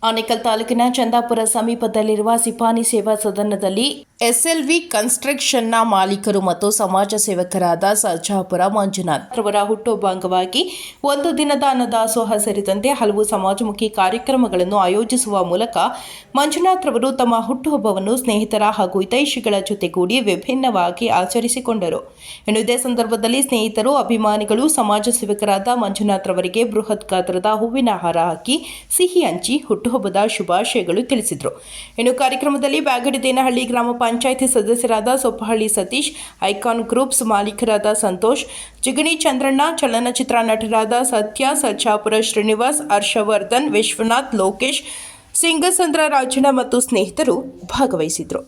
ಆನೇಕಲ್ ತಾಲೂಕಿನ ಚಂದಾಪುರ ಸಮೀಪದಲ್ಲಿರುವ ಸಿಪಾನಿ ಸೇವಾ ಸದನದಲ್ಲಿ ಎಸ್ಎಲ್ವಿ ಕನ್ಸ್ಟ್ರಕ್ಷನ್ನ ಮಾಲೀಕರು ಮತ್ತು ಸಮಾಜ ಸೇವಕರಾದ ಸರ್ಜಾಪುರ ಮಂಜುನಾಥ್ ರವರ ಹುಟ್ಟುಹಬ್ಬ ಅಂಗವಾಗಿ ಒಂದು ದಿನದ ಅನ್ನದಾಸೋಹ ಸೇರಿದಂತೆ ಹಲವು ಸಮಾಜಮುಖಿ ಕಾರ್ಯಕ್ರಮಗಳನ್ನು ಆಯೋಜಿಸುವ ಮೂಲಕ ಮಂಜುನಾಥ್ ರವರು ತಮ್ಮ ಹುಟ್ಟುಹಬ್ಬವನ್ನು ಸ್ನೇಹಿತರ ಹಾಗೂ ಹಿತೈಷಿಗಳ ಜೊತೆಗೂಡಿ ವಿಭಿನ್ನವಾಗಿ ಆಚರಿಸಿಕೊಂಡರು. ಇನ್ನು ಇದೇ ಸಂದರ್ಭದಲ್ಲಿ ಸ್ನೇಹಿತರು, ಅಭಿಮಾನಿಗಳು, ಸಮಾಜ ಸೇವಕರಾದ ಮಂಜುನಾಥ್ ರವರಿಗೆ ಬೃಹತ್ ಗಾತ್ರದ ಹೂವಿನ ಹಾರ ಹಾಕಿ ಸಿಹಿ ಹಂಚಿ ಹುಟ್ಟುಹಬ್ಬದ ಶುಭಾಶಯಗಳು ತಿಳಿಸಿದರು. ಇನ್ನು ಕಾರ್ಯಕ್ರಮದಲ್ಲಿ ಬ್ಯಾಗಡಿದೇನಹಳ್ಳಿ ಗ್ರಾಮ ಪಂಚಾಯಿತಿ ಸದಸ್ಯರಾದ ಸೊಪ್ಪಹಳ್ಳಿ ಸತೀಶ್, ಐಕಾನ್ ಗ್ರೂಪ್ಸ್ ಮಾಲೀಕರಾದ ಸಂತೋಷ್, ಜಿಗಣಿ ಚಂದ್ರಣ್ಣ, ಚಲನಚಿತ್ರ ನಟರಾದ ಸತ್ಯ, ಸರ್ಜಾಪುರ ಶ್ರೀನಿವಾಸ್, ಹರ್ಷವರ್ಧನ್, ವಿಶ್ವನಾಥ್, ಲೋಕೇಶ್, ಸಿಂಗಸಂದ್ರ ರಾಜಣ್ಣ ಮತ್ತು ಸ್ನೇಹಿತರು ಭಾಗವಹಿಸಿದರು.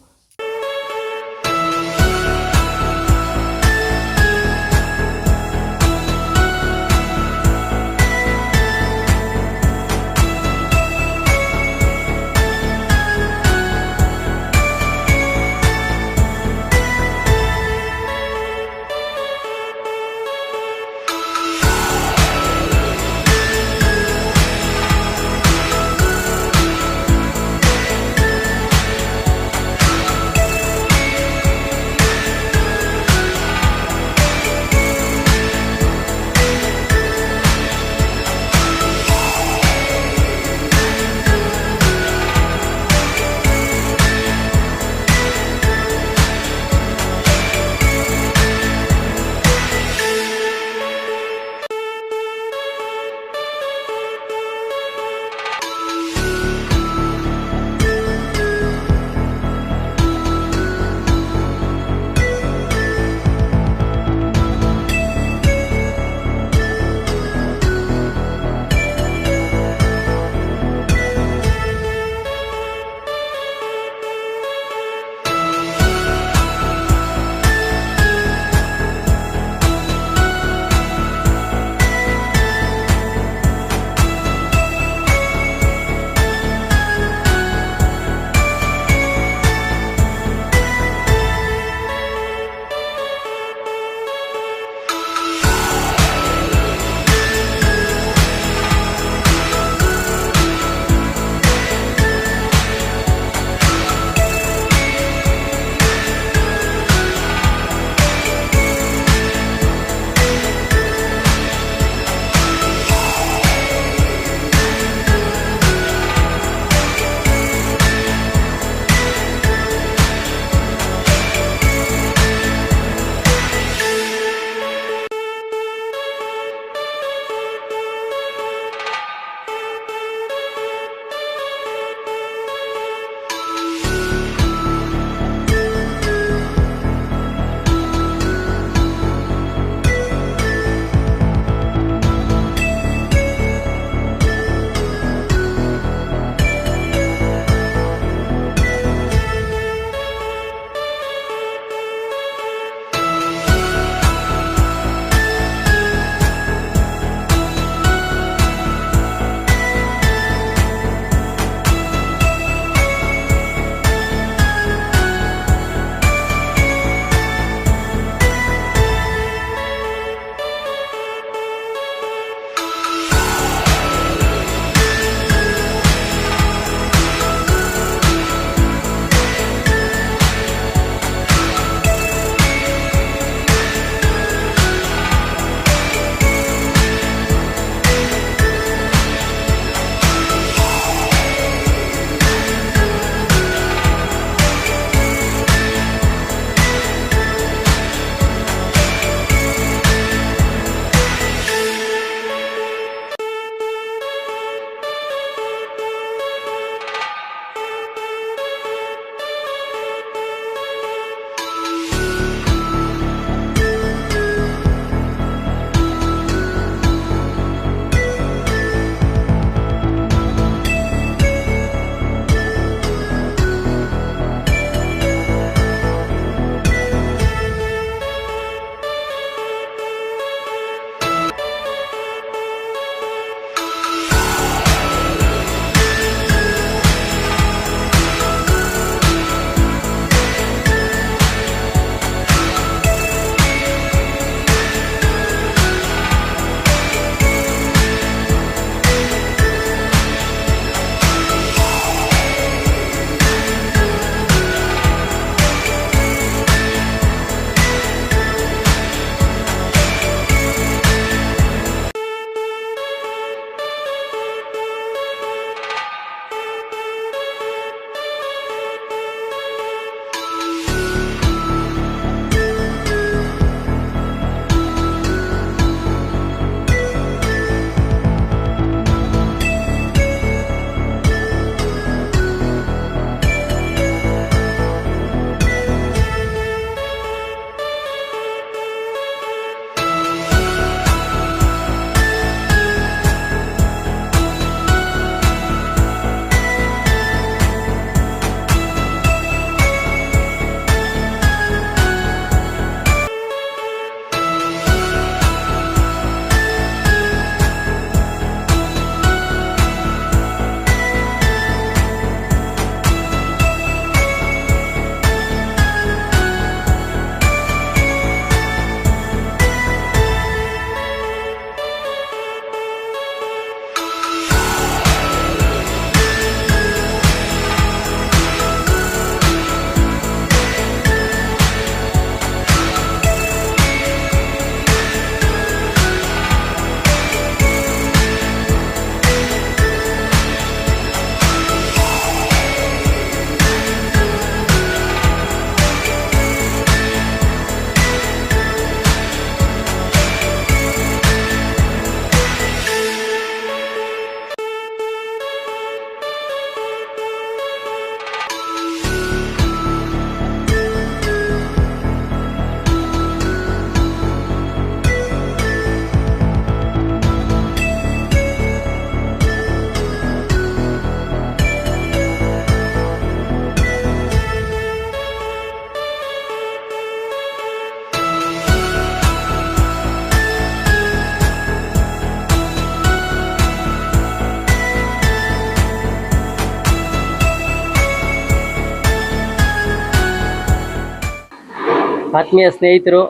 ಆತ್ಮೀಯ ಸ್ನೇಹಿತರು,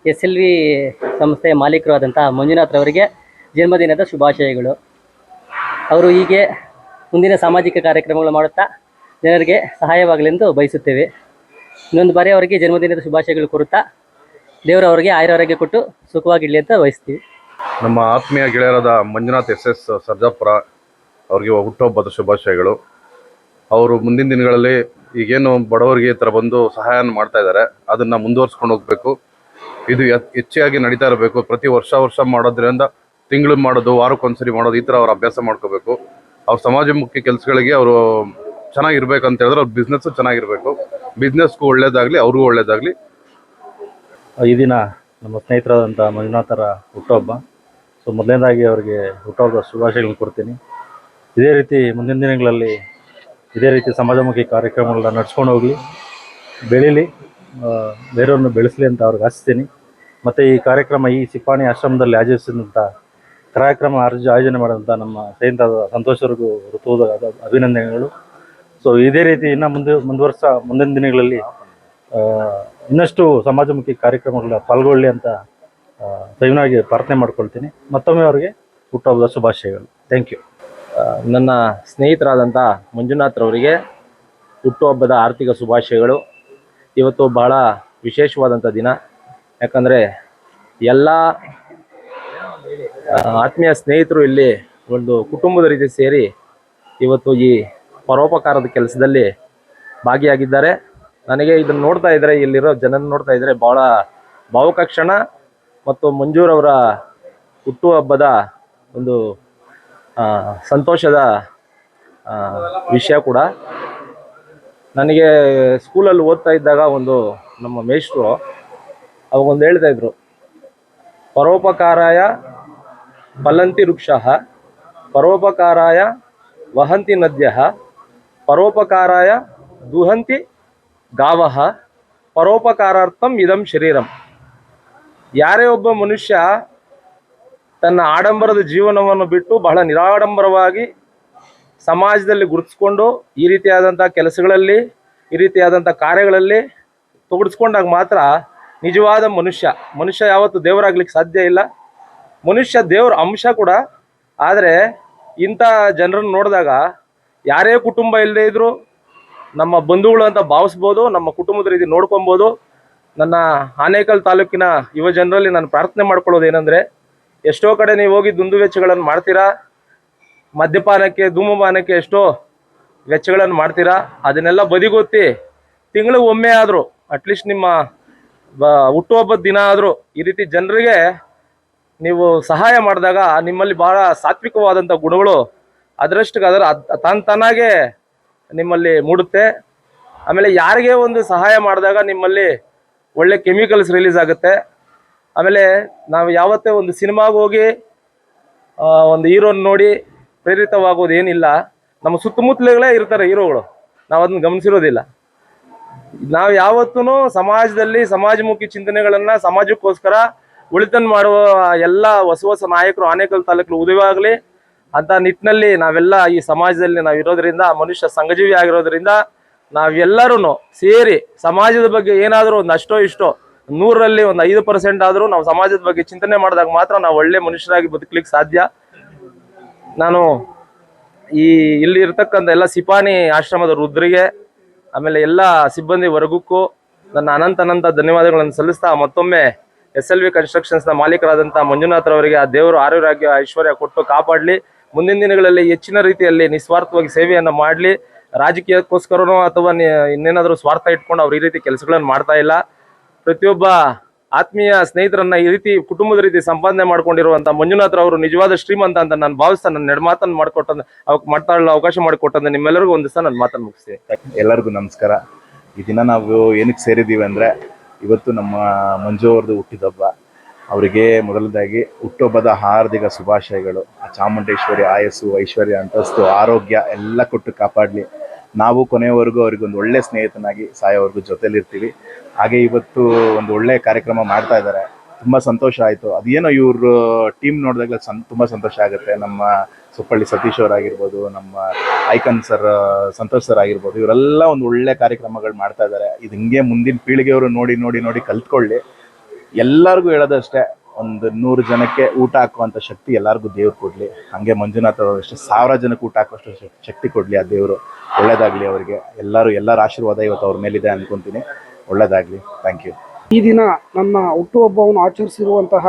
SLV ಸಂಸ್ಥೆಯ ಮಾಲೀಕರು ಆದಂಥ ಮಂಜುನಾಥ್ ಅವರಿಗೆ ಜನ್ಮದಿನದ ಶುಭಾಶಯಗಳು. ಅವರು ಹೀಗೆ ಮುಂದಿನ ಸಾಮಾಜಿಕ ಕಾರ್ಯಕ್ರಮಗಳು ಮಾಡುತ್ತಾ ಜನರಿಗೆ ಸಹಾಯವಾಗಲೆಂದು ಬಯಸುತ್ತೇವೆ. ಇನ್ನೊಂದು ಬಾರಿ ಅವರಿಗೆ ಜನ್ಮದಿನದ ಶುಭಾಶಯಗಳು ಕೋರುತ್ತಾ ದೇವರು ಅವರಿಗೆ ಆಯುರಾರೋಗ್ಯ ಕೊಟ್ಟು ಸುಖವಾಗಿರಲಿ ಅಂತ ಬಯಸ್ತೀವಿ. ನಮ್ಮ ಆತ್ಮೀಯ ಗೆಳೆಯರಾದ ಮಂಜುನಾಥ್ SS ಸರ್ಜಾಪುರ ಅವರಿಗೆ ಹುಟ್ಟುಹಬ್ಬದ ಶುಭಾಶಯಗಳು. ಅವರು ಮುಂದಿನ ದಿನಗಳಲ್ಲಿ ಈಗೇನು ಬಡವರಿಗೆ ಈ ಥರ ಬಂದು ಸಹಾಯ ಮಾಡ್ತಾ ಇದ್ದಾರೆ, ಅದನ್ನು ಮುಂದುವರ್ಸ್ಕೊಂಡು ಹೋಗಬೇಕು. ಇದು ಹೆಚ್ಚಾಗಿ ನಡೀತಾ ಇರಬೇಕು. ಪ್ರತಿ ವರ್ಷ ಮಾಡೋದ್ರಿಂದ ತಿಂಗಳು ಮಾಡೋದು, ವಾರಕ್ಕೊಂದ್ಸರಿ ಮಾಡೋದು, ಈ ಥರ ಅವ್ರು ಅಭ್ಯಾಸ ಮಾಡ್ಕೋಬೇಕು. ಅವ್ರ ಸಮಾಜಮುಖಿ ಕೆಲಸಗಳಿಗೆ ಅವರು ಚೆನ್ನಾಗಿರ್ಬೇಕಂತ ಹೇಳಿದ್ರೆ ಅವ್ರ ಬಿಸ್ನೆಸ್ಸು ಚೆನ್ನಾಗಿರಬೇಕು. ಬಿಸ್ನೆಸ್ಗೂ ಒಳ್ಳೇದಾಗಲಿ, ಅವ್ರಿಗೂ ಒಳ್ಳೇದಾಗಲಿ. ಈ ದಿನ ನಮ್ಮ ಸ್ನೇಹಿತರಾದಂಥ ಮಂಜುನಾಥರ ಹುಟ್ಟುಹಬ್ಬ. ಸೊ ಮೊದಲನೇದಾಗಿ ಅವರಿಗೆ ಹುಟ್ಟುಹಬ್ಬದ ಶುಭಾಶಯಗಳನ್ನು ಕೊಡ್ತೀನಿ. ಇದೇ ರೀತಿ ಮುಂದಿನ ದಿನಗಳಲ್ಲಿ ಇದೇ ರೀತಿ ಸಮಾಜಮುಖಿ ಕಾರ್ಯಕ್ರಮಗಳನ್ನ ನಡ್ಸ್ಕೊಂಡು ಹೋಗಲಿ, ಬೆಳೀಲಿ, ಬೇರೆಯವ್ರನ್ನ ಬೆಳೆಸಲಿ ಅಂತ ಅವ್ರಿಗೆ ಆಶಿಸ್ತೀನಿ. ಮತ್ತು ಈ ಕಾರ್ಯಕ್ರಮ ಈ ಸಿಪಾಣಿ ಆಶ್ರಮದಲ್ಲಿ ಆಯೋಜಿಸಿದಂಥ ಕಾರ್ಯಕ್ರಮ ಆಯೋಜನೆ ಮಾಡಿದಂಥ ನಮ್ಮ ಸ್ನೇಹಿತ ಸಂತೋಷರಿಗೂ ಋತುವಾದ ಅಭಿನಂದನೆಗಳು. ಸೊ ಇದೇ ರೀತಿ ಇನ್ನು ಮುಂದಿನ ದಿನಗಳಲ್ಲಿ ಇನ್ನಷ್ಟು ಸಮಾಜಮುಖಿ ಕಾರ್ಯಕ್ರಮಗಳ ಪಾಲ್ಗೊಳ್ಳಿ ಅಂತ ದಯವಾಗಿ ಪ್ರಾರ್ಥನೆ ಮಾಡ್ಕೊಳ್ತೀನಿ. ಮತ್ತೊಮ್ಮೆ ಅವರಿಗೆ ಹುಟ್ಟುಹಬ್ಬದ ಶುಭಾಶಯಗಳು. Thank you. ನನ್ನ ಸ್ನೇಹಿತರಾದಂಥ ಮಂಜುನಾಥ್ರವರಿಗೆ ಹುಟ್ಟುಹಬ್ಬದ ಆರ್ಥಿಕ ಶುಭಾಶಯಗಳು. ಇವತ್ತು ಬಹಳ ವಿಶೇಷವಾದಂಥ ದಿನ. ಯಾಕಂದರೆ ಎಲ್ಲ ಆತ್ಮೀಯ ಸ್ನೇಹಿತರು ಇಲ್ಲಿ ಒಂದು ಕುಟುಂಬದ ರೀತಿ ಸೇರಿ ಇವತ್ತು ಈ ಪರೋಪಕಾರದ ಕೆಲಸದಲ್ಲಿ ಭಾಗಿಯಾಗಿದ್ದಾರೆ. ನನಗೆ ಇದನ್ನು ನೋಡ್ತಾ ಇದ್ದರೆ, ಇಲ್ಲಿರೋ ಜನನ ನೋಡ್ತಾ ಇದ್ದರೆ ಭಾಳ ಭಾವುಕ ಕ್ಷಣ. ಮತ್ತು ಮಂಜೂರವರ ಹುಟ್ಟುಹಬ್ಬದ ಒಂದು ಸಂತೋಷದ ವಿಷಯ ಕೂಡ. ನನಗೆ ಸ್ಕೂಲಲ್ಲಿ ಓದ್ತಾ ಇದ್ದಾಗ ಒಂದು ನಮ್ಮ ಮೇಷ್ಟ್ರು ಅವಾಗೊಂದು ಹೇಳ್ತಾ ಇದ್ರು, ಪರೋಪಕಾರಾಯ ಫಲಂತಿ ವೃಕ್ಷಃ, ಪರೋಪಕಾರಾಯ ವಹಂತಿ ನದ್ಯಃ, ಪರೋಪಕಾರಾಯ ದುಹಂತಿ ಗಾವಃ, ಪರೋಪಕಾರಾರ್ಥಂ ಇದಂ ಶರೀರಂ. ಯಾರೇ ಒಬ್ಬ ಮನುಷ್ಯ ತನ್ನ ಆಡಂಬರದ ಜೀವನವನ್ನು ಬಿಟ್ಟು ಬಹಳ ನಿರಾಡಂಬರವಾಗಿ ಸಮಾಜದಲ್ಲಿ ಗುರುತಿಸ್ಕೊಂಡು ಈ ರೀತಿಯಾದಂಥ ಕೆಲಸಗಳಲ್ಲಿ, ಈ ರೀತಿಯಾದಂಥ ಕಾರ್ಯಗಳಲ್ಲಿ ತೊಡಗಿಸ್ಕೊಂಡಾಗ ಮಾತ್ರ ನಿಜವಾದ ಮನುಷ್ಯ ಯಾವತ್ತೂ ದೇವರಾಗ್ಲಿಕ್ಕೆ ಸಾಧ್ಯ ಇಲ್ಲ. ಮನುಷ್ಯ ದೇವರ ಅಂಶ ಕೂಡ. ಆದರೆ ಇಂಥ ಜನರನ್ನು ನೋಡಿದಾಗ ಯಾರೇ ಕುಟುಂಬ ಇಲ್ಲದೆ ಇದ್ದರೂ ನಮ್ಮ ಬಂಧುಗಳು ಅಂತ ಭಾವಿಸ್ಬೋದು, ನಮ್ಮ ಕುಟುಂಬದ ರೀತಿ ನೋಡ್ಕೊಬೋದು. ನನ್ನ ಆನೇಕಲ್ ತಾಲೂಕಿನ ಯುವ ಜನರಲ್ಲಿ ನಾನು ಪ್ರಾರ್ಥನೆ ಮಾಡ್ಕೊಳ್ಳೋದು ಏನಂದರೆ, ಎಷ್ಟೋ ಕಡೆ ನೀವು ಹೋಗಿ ದುಂದು ವೆಚ್ಚಗಳನ್ನು ಮಾಡ್ತೀರಾ, ಮದ್ಯಪಾನಕ್ಕೆ ಧೂಮಪಾನಕ್ಕೆ ಎಷ್ಟೋ ವೆಚ್ಚಗಳನ್ನು ಮಾಡ್ತೀರಾ. ಅದನ್ನೆಲ್ಲ ಬದಿಗೊತ್ತಿ ತಿಂಗಳಿಗೆ ಒಮ್ಮೆ ಆದರೂ ಅಟ್ಲೀಸ್ಟ್ ನಿಮ್ಮ ಹುಟ್ಟುಹಬ್ಬದ ದಿನ ಆದರೂ ಈ ರೀತಿ ಜನರಿಗೆ ನೀವು ಸಹಾಯ ಮಾಡಿದಾಗ ನಿಮ್ಮಲ್ಲಿ ಭಾಳ ಸಾತ್ವಿಕವಾದಂಥ ಗುಣಗಳು ತಾನಾಗೆ ನಿಮ್ಮಲ್ಲಿ ಮೂಡುತ್ತೆ. ಆಮೇಲೆ ಯಾರಿಗೆ ಒಂದು ಸಹಾಯ ಮಾಡಿದಾಗ ನಿಮ್ಮಲ್ಲಿ ಒಳ್ಳೆ ಕೆಮಿಕಲ್ಸ್ ರಿಲೀಸ್ ಆಗುತ್ತೆ. ಆಮೇಲೆ ನಾವು ಯಾವತ್ತೇ ಒಂದು ಸಿನಿಮಾಗೆ ಹೋಗಿ ಒಂದು ಹೀರೋನ ನೋಡಿ ಪ್ರೇರಿತವಾಗೋದು ಏನಿಲ್ಲ. ನಮ್ಮ ಸುತ್ತಮುತ್ತಲೇ ಇರ್ತಾರೆ ಹೀರೋಗಳು, ನಾವು ಅದನ್ನ ಗಮನಿಸಿರೋದಿಲ್ಲ. ನಾವು ಯಾವತ್ತೂ ಸಮಾಜದಲ್ಲಿ ಸಮಾಜಮುಖಿ ಚಿಂತನೆಗಳನ್ನು ಸಮಾಜಕ್ಕೋಸ್ಕರ ಉಳಿತನ್ ಮಾಡುವ ಎಲ್ಲ ಹೊಸ ನಾಯಕರು ಆನೇಕಲ್ ತಾಲೂಕು ಉದಯವಾಗಲಿ ಅಂತ ನಿಟ್ಟಿನಲ್ಲಿ ನಾವೆಲ್ಲ ಈ ಸಮಾಜದಲ್ಲಿ ನಾವಿರೋದ್ರಿಂದ, ಮನುಷ್ಯ ಸಂಘಜೀವಿ ಆಗಿರೋದ್ರಿಂದ ನಾವೆಲ್ಲರೂ ಸೇರಿ ಸಮಾಜದ ಬಗ್ಗೆ ಏನಾದರೂ ಒಂದು ಅಷ್ಟೋ ಇಷ್ಟೋ 100ರಲ್ಲಿ ಒಂದು 5% ಆದರೂ ನಾವು ಸಮಾಜದ ಬಗ್ಗೆ ಚಿಂತನೆ ಮಾಡಿದಾಗ ಮಾತ್ರ ನಾವು ಒಳ್ಳೆ ಮನುಷ್ಯರಾಗಿ ಬದುಕಲಿಕ್ಕೆ ಸಾಧ್ಯ. ನಾನು ಇಲ್ಲಿ ಇರ್ತಕ್ಕಂಥ ಎಲ್ಲ ಸಿಪಾಣಿ ಆಶ್ರಮದ ವೃದ್ಧರಿಗೆ, ಆಮೇಲೆ ಎಲ್ಲ ಸಿಬ್ಬಂದಿ ವರ್ಗಕ್ಕೂ ನನ್ನ ಅನಂತ ಧನ್ಯವಾದಗಳನ್ನು ಸಲ್ಲಿಸ್ತಾ, ಮತ್ತೊಮ್ಮೆ SLV ಕನ್ಸ್ಟ್ರಕ್ಷನ್ಸ್ನ ಮಾಲೀಕರಾದಂಥ ಮಂಜುನಾಥ್ರವರಿಗೆ ಆ ದೇವರು ಆರೋಗ್ಯ ಐಶ್ವರ್ಯ ಕೊಟ್ಟು ಕಾಪಾಡಲಿ. ಮುಂದಿನ ದಿನಗಳಲ್ಲಿ ಹೆಚ್ಚಿನ ರೀತಿಯಲ್ಲಿ ನಿಸ್ವಾರ್ಥವಾಗಿ ಸೇವೆಯನ್ನು ಮಾಡಲಿ. ರಾಜಕೀಯಕ್ಕೋಸ್ಕರನೋ ಅಥವಾ ಇನ್ನೇನಾದರೂ ಸ್ವಾರ್ಥ ಇಟ್ಕೊಂಡು ಅವ್ರು ಈ ರೀತಿ ಕೆಲಸಗಳನ್ನು ಮಾಡ್ತಾ ಇಲ್ಲ. ಪ್ರತಿಯೊಬ್ಬ ಆತ್ಮೀಯ ಸ್ನೇಹಿತರನ್ನ ಈ ರೀತಿ ಕುಟುಂಬದ ರೀತಿ ಸಂಪಾದನೆ ಮಾಡ್ಕೊಂಡಿರುವಂಥ ಮಂಜುನಾಥ್ರವರು ನಿಜವಾದ ಶ್ರೀಮಂತ ಅಂತ ನಾನು ಭಾವಿಸ್ತಾ ನನ್ನ ನೆಡಮಾತನ್ನು ಮಾತಾಡಲು ಅವಕಾಶ ಮಾಡಿಕೊಟ್ಟಂದ್ರೆ ನಿಮ್ಮೆಲ್ಲರಿಗೂ ಒಂದು ದಿವಸ ನನ್ನ ಮಾತನ್ನು ಮುಗಿಸ್ತೀನಿ. ಎಲ್ಲರಿಗೂ ನಮಸ್ಕಾರ. ಈ ದಿನ ನಾವು ಏನಕ್ಕೆ ಸೇರಿದ್ದೀವಿ ಅಂದರೆ, ಇವತ್ತು ನಮ್ಮ ಮಂಜು ಅವ್ರದ್ದು ಹುಟ್ಟಿದಬ್ಬ. ಅವರಿಗೆ ಮೊದಲದಾಗಿ ಹುಟ್ಟುಹಬ್ಬದ ಹಾರ್ದಿಕ ಶುಭಾಶಯಗಳು. ಆ ಚಾಮುಂಡೇಶ್ವರಿ ಆಯಸ್ಸು, ಐಶ್ವರ್ಯ, ಅಂತಸ್ತು, ಆರೋಗ್ಯ ಎಲ್ಲ ಕೊಟ್ಟು ಕಾಪಾಡಲಿ. ನಾವು ಕೊನೆಯವರೆಗೂ ಅವ್ರಿಗೊಂದು ಒಳ್ಳೆ ಸ್ನೇಹಿತನಾಗಿ ಸಾಯೋವರೆಗೂ ಜೊತೆಲಿರ್ತೀವಿ. ಹಾಗೆ ಇವತ್ತು ಒಂದು ಒಳ್ಳೆ ಕಾರ್ಯಕ್ರಮ ಮಾಡ್ತಾ ಇದ್ದಾರೆ, ತುಂಬ ಸಂತೋಷ ಆಯಿತು. ಅದೇನೋ ಇವ್ರ ಟೀಮ್ ನೋಡಿದಾಗ ತುಂಬ ಸಂತೋಷ ಆಗುತ್ತೆ. ನಮ್ಮ ಸುಪ್ಪಳ್ಳಿ ಸತೀಶ್ ಅವರಾಗಿರ್ಬೋದು, ನಮ್ಮ ಐಕನ್ ಸರ್, ಸಂತೋಷ್ ಸರ್ ಆಗಿರ್ಬೋದು, ಇವರೆಲ್ಲ ಒಂದು ಒಳ್ಳೆ ಕಾರ್ಯಕ್ರಮಗಳು ಮಾಡ್ತಾ ಇದ್ದಾರೆ. ಇದು ಹಿಂಗೆ ಮುಂದಿನ ಪೀಳಿಗೆಯವರು ನೋಡಿ ನೋಡಿ ನೋಡಿ ಕಲ್ತ್ಕೊಳ್ಳಿ. ಎಲ್ಲರಿಗೂ ಹೇಳೋದಷ್ಟೇ, ಒಂದು 100 ಜನಕ್ಕೆ ಊಟ ಹಾಕುವಂಥ ಶಕ್ತಿ ಎಲ್ಲರಿಗೂ ದೇವ್ರು ಕೊಡಲಿ. ಹಾಗೆ ಮಂಜುನಾಥ್ ಅವರು ಅಷ್ಟೇ 1000 ಜನಕ್ಕೆ ಊಟ ಹಾಕುವಷ್ಟು ಶಕ್ತಿ ಕೊಡಲಿ ಆ ದೇವರು. ಒಳ್ಳೇದಾಗಲಿ ಅವರಿಗೆ. ಎಲ್ಲರ ಆಶೀರ್ವಾದ ಇವತ್ತು ಅವ್ರ ಮೇಲಿದೆ ಅನ್ಕೊತೀನಿ. ಒಳ್ಳೇದಾಗಲಿ. Thank you. ಈ ದಿನ ನನ್ನ ಹುಟ್ಟುಹಬ್ಬವನ್ನು ಆಚರಿಸಿರುವಂತಹ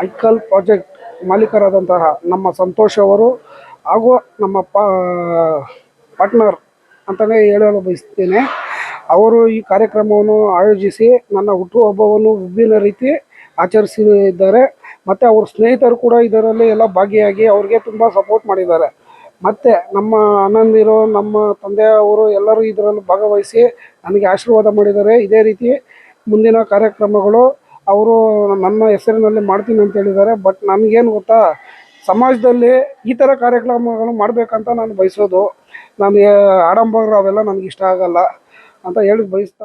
ಐಕಲ್ ಪ್ರಾಜೆಕ್ಟ್ ಮಾಲೀಕರಾದಂತಹ ನಮ್ಮ ಸಂತೋಷ್ ಅವರು ಹಾಗೂ ನಮ್ಮ ಪಾರ್ಟ್ನರ್ ಅಂತಲೇ ಹೇಳಲು ಬಯಸ್ತೇನೆ. ಅವರು ಈ ಕಾರ್ಯಕ್ರಮವನ್ನು ಆಯೋಜಿಸಿ ನನ್ನ ಹುಟ್ಟುಹಬ್ಬವನ್ನು ವಿಭಿನ್ನ ರೀತಿ ಆಚರಿಸಿದ್ದಾರೆ. ಮತ್ತು ಅವ್ರ ಸ್ನೇಹಿತರು ಕೂಡ ಇದರಲ್ಲಿ ಎಲ್ಲ ಭಾಗಿಯಾಗಿ ಅವ್ರಿಗೆ ತುಂಬ ಸಪೋರ್ಟ್ ಮಾಡಿದ್ದಾರೆ. ಮತ್ತು ನಮ್ಮ ಅಣ್ಣಂದಿರು, ನಮ್ಮ ತಂದೆಯವರು ಎಲ್ಲರೂ ಇದರಲ್ಲಿ ಭಾಗವಹಿಸಿ ನನಗೆ ಆಶೀರ್ವಾದ ಮಾಡಿದ್ದಾರೆ. ಇದೇ ರೀತಿ ಮುಂದಿನ ಕಾರ್ಯಕ್ರಮಗಳು ಅವರು ನನ್ನ ಹೆಸರಿನಲ್ಲಿ ಮಾಡ್ತೀನಿ ಅಂತ ಹೇಳಿದ್ದಾರೆ. ಬಟ್ ನನಗೇನು ಗೊತ್ತಾ, ಸಮಾಜದಲ್ಲಿ ಈ ಥರ ಕಾರ್ಯಕ್ರಮಗಳು ಮಾಡಬೇಕಂತ ನಾನು ಬಯಸೋದು. ನಾನು ಆಡಂಬರ ಅವೆಲ್ಲ ನನಗೆ ಇಷ್ಟ ಆಗಲ್ಲ ಅಂತ ಹೇಳಿ ಬಯಸ್ತಾ